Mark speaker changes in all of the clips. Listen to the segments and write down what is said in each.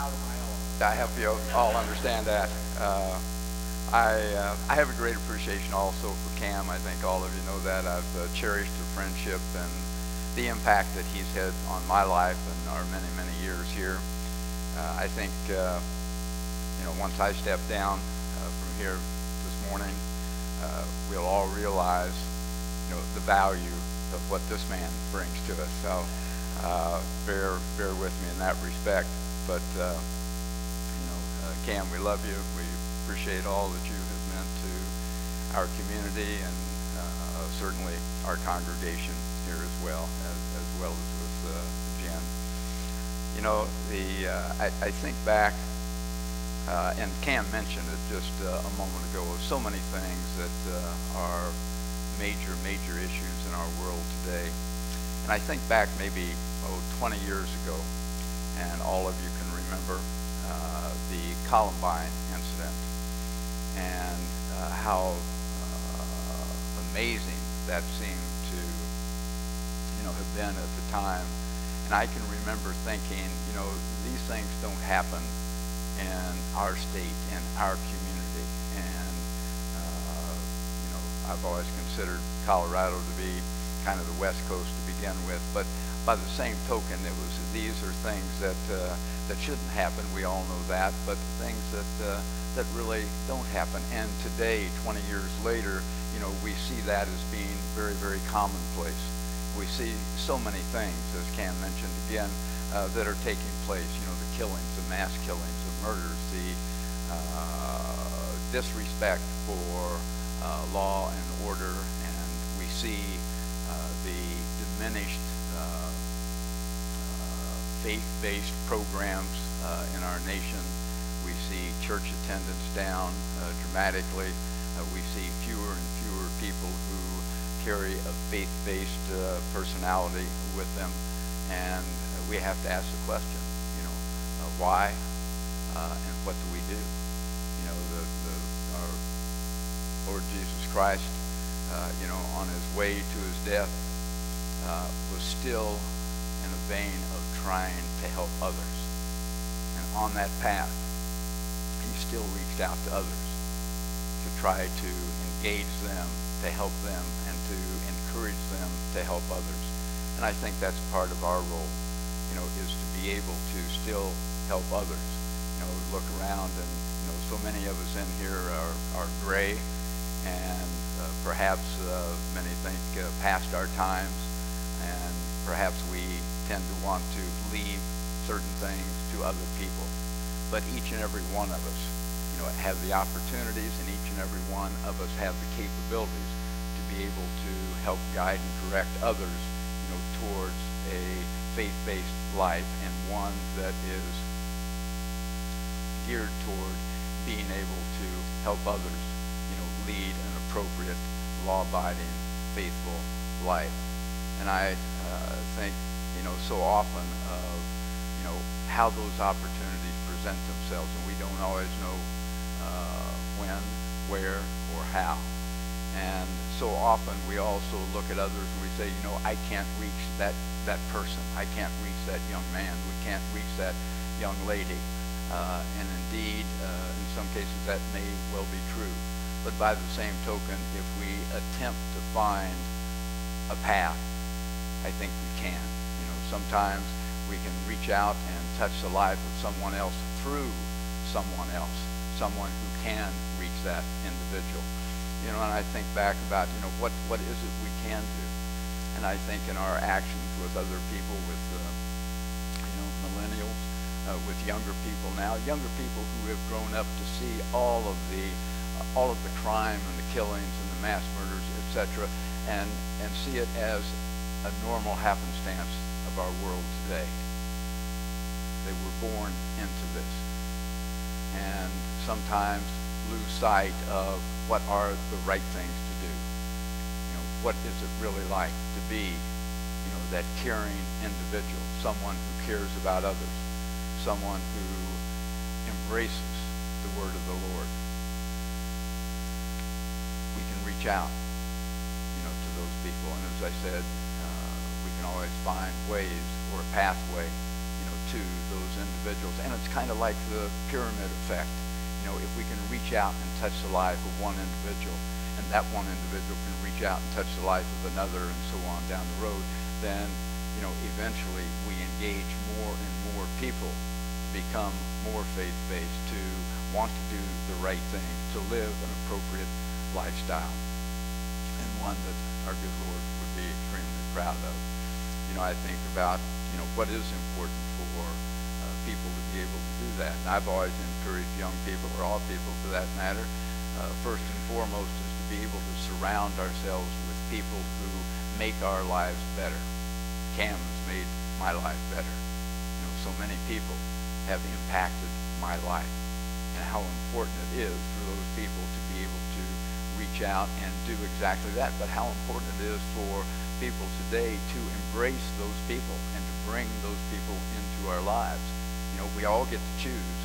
Speaker 1: out of my own.
Speaker 2: I hope you all understand that. I have a great appreciation also for Cam. I think all of you know that. I've cherished the friendship and the impact that he's had on my life and our many, many years here. I think, once I step down from here this morning, we'll all realize, the value of what this man brings to us. So bear with me in that respect. But Cam, we love you. We appreciate all that you have meant to our community and certainly our congregation here as well as with Jen. I think back, and Cam mentioned it just a moment ago, of so many things that are major issues in our world today. And I think back maybe 20 years ago, and all of you can remember the Columbine incident and how amazing that seemed to have been at the time. And I can remember thinking, these things don't happen in our state, in our community. And I've always considered Colorado to be kind of the West Coast to begin with, but by the same token, these are things that shouldn't happen. We all know that, but things that really don't happen. And today, 20 years later, we see that as being very commonplace. We see so many things, as Cam mentioned again, that are taking place. The killings, the mass killings, the murders, the disrespect for law and order, and we see the diminished faith-based programs in our nation. We see church attendance down dramatically. We see fewer and fewer people who carry a faith-based personality with them, and we have to ask the question, why and what do we do? Our Lord Jesus Christ, on his way to his death, was still in a vein of trying to help others. And on that path, he still reached out to others to try to engage them, to help them, and to encourage them to help others. And I think that's part of our role, is to be able to still help others. Look around and, so many of us in here are gray and perhaps many think past our times, and perhaps we tend to want to leave certain things to other people. But each and every one of us, have the opportunities, and each and every one of us have the capabilities to be able to help guide and correct others, towards a faith-based life, and one that is geared toward being able to help others, lead an appropriate, law-abiding, faithful life. And I think, so often of, how those opportunities present themselves, and we don't always know when, where, or how. And so often we also look at others and we say, I can't reach that person. I can't reach that young man. We can't reach that young lady. And indeed, in some cases that may well be true. But by the same token, if we attempt to find a path, I think we can. Sometimes we can reach out and touch the life of someone else through someone else, someone who can reach that individual. And I think back about, what is it we can do? And I think in our actions with other people, with, millennials, with younger people now, younger people who have grown up to see all of the crime and the killings and the mass murders, etc., and see it as a normal happenstance of our world today. They were born into this, and sometimes lose sight of what are the right things to do. What is it really like to be, that caring individual, someone who cares about others, someone who embraces the word of the Lord. We can reach out, to those people, and as I said, we can always find ways or a pathway, to those individuals. And it's kind of like the pyramid effect. If we can reach out and touch the life of one individual, and that one individual can reach out and touch the life of another, and so on down the road, then eventually we engage more and more people to become more faith-based, to want to do the right thing, to live an appropriate lifestyle, and one that our good Lord would be extremely proud of. I think about what is important for people to be able to do that. And I've always encouraged young people, or all people for that matter, first and foremost is to be able to surround ourselves with people who make our lives better. Cam has made my life better. So many people have impacted my life, and how important it is for those people to be able to reach out and do exactly that, but how important it is for people today to embrace those people and to bring those people into our lives. We all get to choose,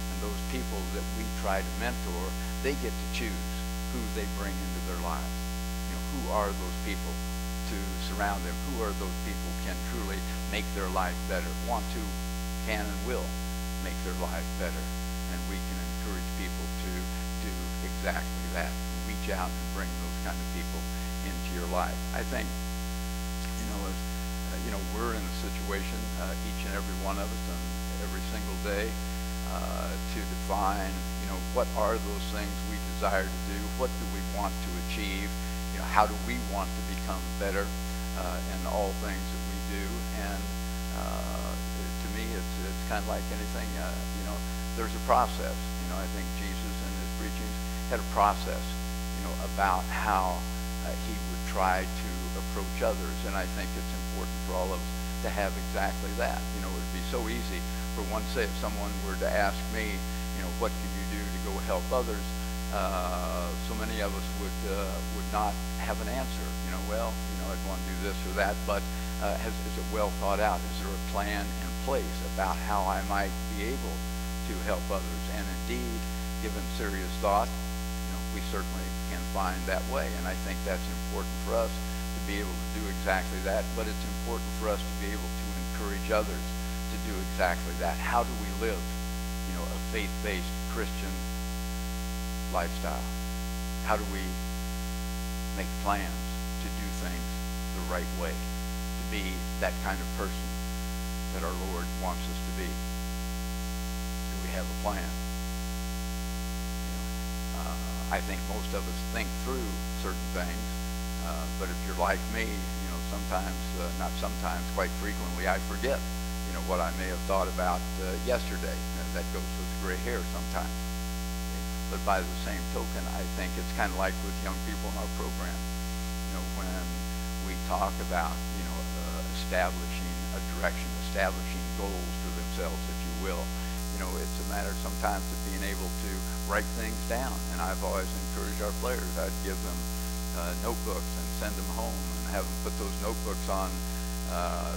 Speaker 2: and those people that we try to mentor, they get to choose who they bring into their lives. Who are those people to surround them? Who are those people who can truly make their life better, want to, can, and will make their life better? And we can encourage people to do exactly that. Reach out and bring those kind of people into your life. I think, as we're in a situation, each and every one of us, and every single day, to define, what are those things we desire to do? What do we want to achieve? How do we want to become better in all things that we do? And to me, it's kind of like anything. There's a process. I think Jesus in his preachings had a process, about how he would try to approach others. And I think it's important for all of us to have exactly that. It would be so easy for one, say, if someone were to ask me, what can you do to go help others? So many of us would not have an answer. I'd want to do this or that, but is it well thought out? Is there a plan in place about how I might be able to help others? And indeed, given serious thought, we certainly can find that way. And I think that's important for us to be able to do exactly that, but it's important for us to be able to encourage others to do exactly that. How do we live, a faith-based Christian lifestyle? How do we make plans to do things the right way, to be that kind of person that our Lord wants us to be? Do we have a plan? I think most of us think through certain things, but if you're like me, sometimes, not sometimes, quite frequently, I forget, what I may have thought about yesterday. That goes with gray hair sometimes. But by the same token, I think it's kind of like with young people in our program. When we talk about, establishing a direction, establishing goals for themselves, if you will, it's a matter sometimes of being able to write things down. And I've always encouraged our players. I'd give them notebooks and send them home and have them put those notebooks on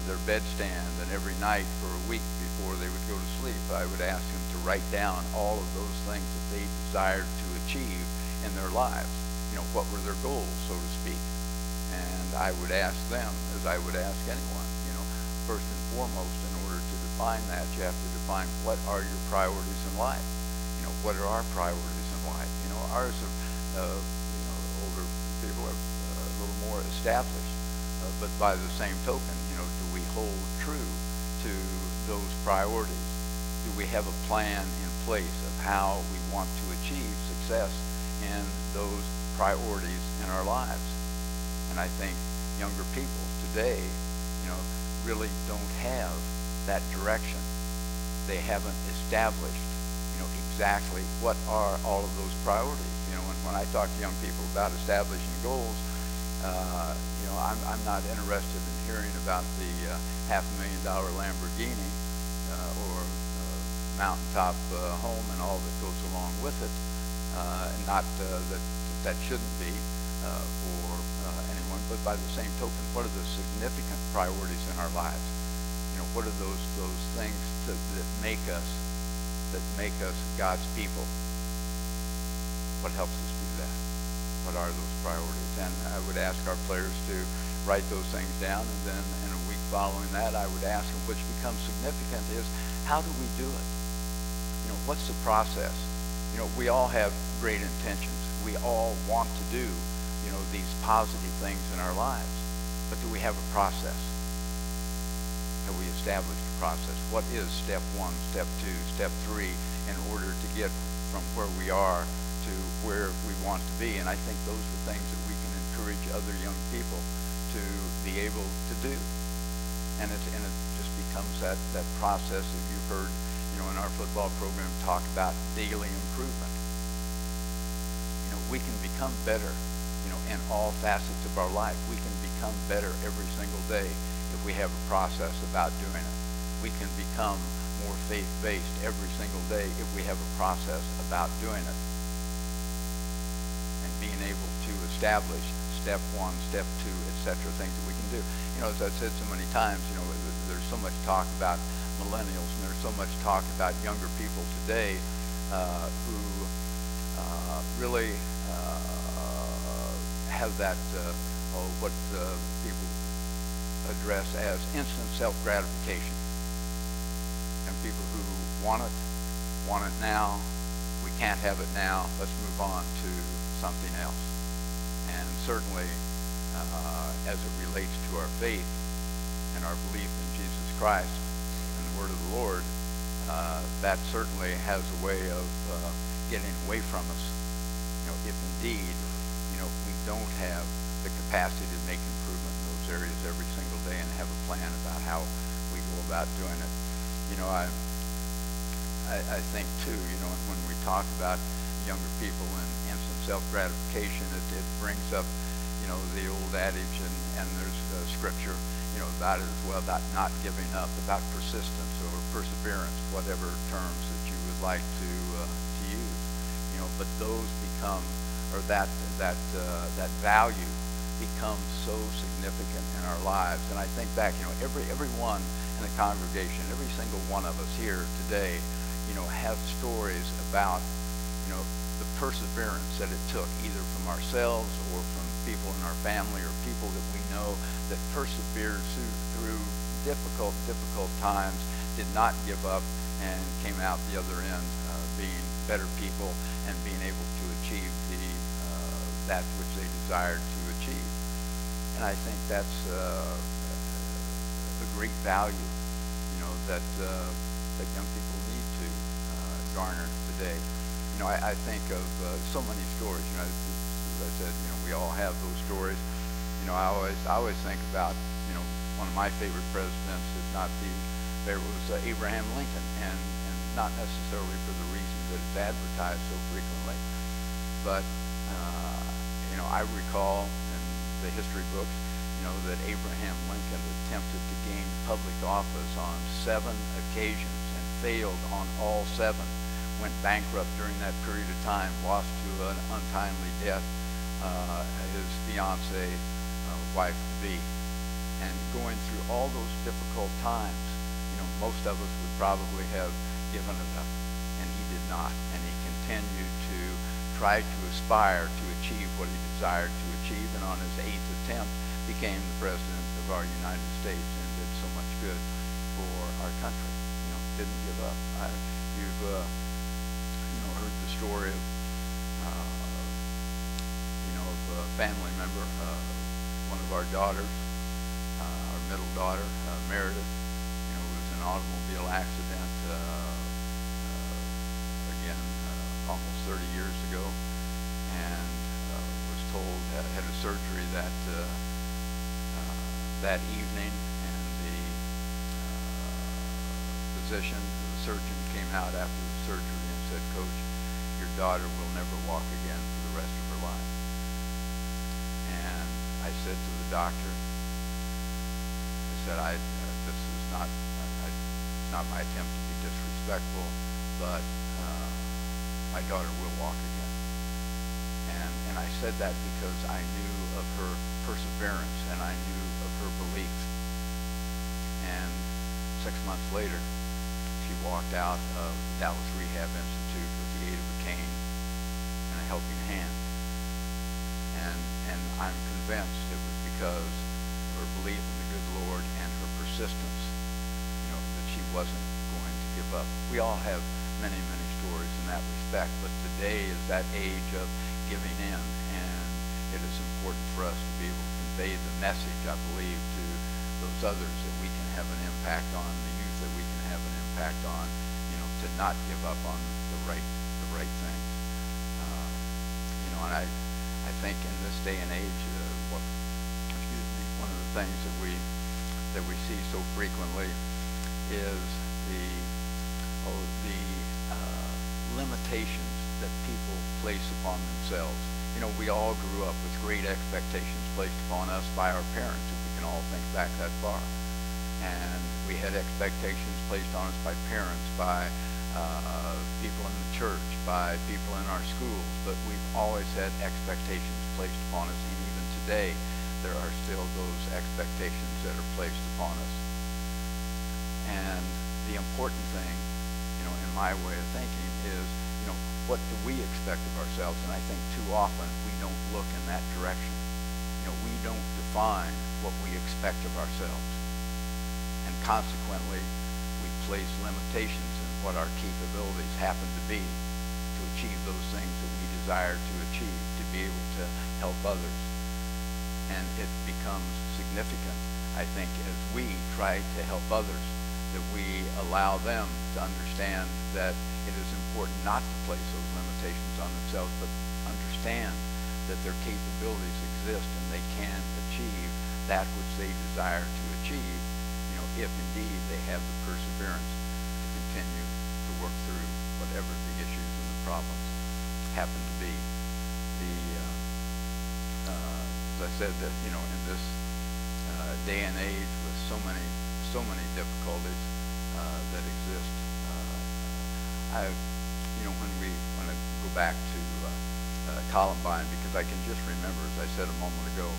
Speaker 2: their bedstand, and every night for a week before they would go to sleep, I would ask them to write down all of those things that they desired to achieve in their lives. What were their goals, so to speak? And I would ask them, as I would ask anyone, first and foremost, in order to define that, you have to define what are your priorities in life. What are our priorities in life? Ours are, older people are a little more established, but by the same token, do we hold true to those priorities? Do we have a plan in place of how we want to achieve success in those priorities in our lives? And I think younger people today, really don't have that direction. They haven't established, exactly what are all of those priorities. When I talk to young people about establishing goals, I'm not interested in hearing about the $500,000 Lamborghini or mountaintop home and all that goes along with it. And not that shouldn't be for anyone, but by the same token, what are the significant priorities in our lives? What are those things that make us God's people? What helps us do that? What are those priorities? And I would ask our players to write those things down, and then in a week following that, I would ask them, which becomes significant, is how do we do it? What's the process? We all have great intentions. We all want to do, these positive things in our lives. But do we have a process? Have we established a process? What is step 1, step 2, step 3 in order to get from where we are to where we want to be? And I think those are things that we can encourage other young people to be able to do. And it just becomes that process that you've heard, in our football program talk about daily improvement. We can become better, in all facets of our life. We can become better every single day if we have a process about doing it. We can become more faith-based every single day if we have a process about doing it. And being able to establish step 1, step 2, etc., things that we can do. As I've said so many times, there's so much talk about millennials, and there's so much talk about younger people today who really have that, what people address as instant self-gratification. And people who want it now. We can't have it now. Let's move on to something else. And certainly, as it relates to our faith and our belief in Jesus Christ and the Word of the Lord, that certainly has a way of getting away from us. If indeed, we don't have the capacity to make improvement in those areas every single day and have a plan about how we go about doing it. I think too, when we talk about younger people and instant self-gratification, it brings up, the old adage, and there's scripture, about it as well, about not giving up, about persistence or perseverance, whatever terms that you would like to use. But those become, or that value becomes so significant in our lives. And I think back, everyone in the congregation, every single one of us here today, have stories about, the perseverance that it took, either from ourselves or from people in our family or people that we know that persevered through difficult times, did not give up, and came out the other end being better people and being able to achieve that which they desired to achieve. And I think that's a great value, that young people need to garner today. I think of so many stories. As I said, we all have those stories. I always think about, one of my favorite presidents, if not the favorite, was Abraham Lincoln, and not necessarily for the reason that it's advertised so frequently, but I recall in the history books, that Abraham Lincoln attempted to gain public office on 7 occasions and failed on all 7. Went bankrupt during that period of time, lost to an untimely death his fiancée, wife-to-be. And going through all those difficult times, most of us would probably have given it up, and he did not. And he continued to try to aspire to achieve what he desired to achieve, and on his 8th attempt became the president of our United States and did so much good for our country. Didn't give up. You've heard the story of a family member, one of our daughters, our middle daughter, Meredith, was in an automobile accident again almost 30 years ago, and was told, had a surgery that evening, and the physician, the surgeon, came out after the surgery and said, "Coach, your daughter will never walk again for the rest of her life." And I said to the doctor, I said, this is not, it's not my attempt to be disrespectful, but my daughter will walk again. And I said that because I knew of her perseverance and I knew of her belief. And 6 months later, she walked out of the Dallas Rehab Institute with the aid of a cane and a helping hand. And I'm convinced it was because belief in the good Lord and her persistence, that she wasn't going to give up. We all have many, many stories in that respect, but today is that age of giving in, and it is important for us to be able to convey the message, I believe, to those others that we can have an impact on, the youth that we can have an impact on, to not give up on the right things. And I think in this day and age, one of the things that we see so frequently is the limitations that people place upon themselves. We all grew up with great expectations placed upon us by our parents, if we can all think back that far. And we had expectations placed on us by parents, by people in the church, by people in our schools, but we've always had expectations placed upon us, and even today there are still those expectations that are placed upon us. And the important thing, in my way of thinking is, what do we expect of ourselves? And I think too often we don't look in that direction. We don't define what we expect of ourselves. And consequently, we place limitations in what our capabilities happen to be to achieve those things that we desire to achieve, to be able to help others. And it becomes significant, I think, as we try to help others, that we allow them to understand that it is important not to place those limitations on themselves, but understand that their capabilities exist and they can achieve that which they desire to achieve, if indeed they have the perseverance to continue to work through whatever the issues and the problems happen to be. As I said, that in this day and age with so many difficulties that exist, when I go back to Columbine, because I can just remember, as I said a moment ago,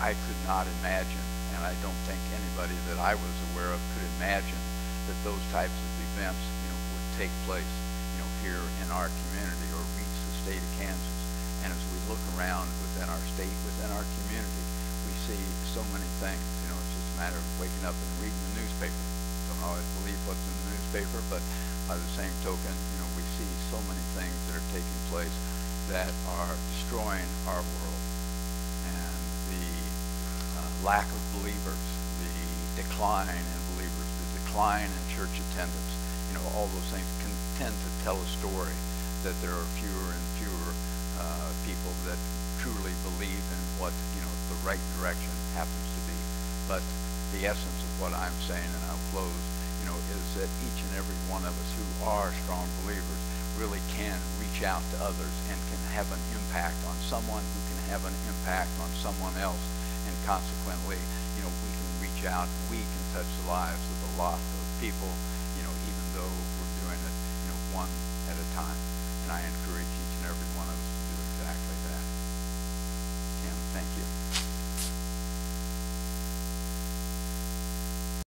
Speaker 2: I could not imagine, and I don't think anybody that I was aware of could imagine that those types of events, would take place, here in our community or reach the state of Kansas. And as we look around within our state, within our community, we see so many things. It's just a matter of waking up and reading the newspaper. Don't always believe what's in the newspaper, but by the same token, we see so many things that are taking place that are destroying our world. And the lack of believers, the decline in believers, the decline in church attendance, all those things can tend to tell a story that there are fewer and fewer people that truly believe in what the right direction happens to be. But the essence of what I'm saying, and I'll close, is that each and every one of us who are strong believers really can reach out to others and can have an impact on someone who can have an impact on someone else, and consequently, we can reach out, we can touch the lives of a lot of people, even though we're doing it, one at a time. And I encourage each and every one of us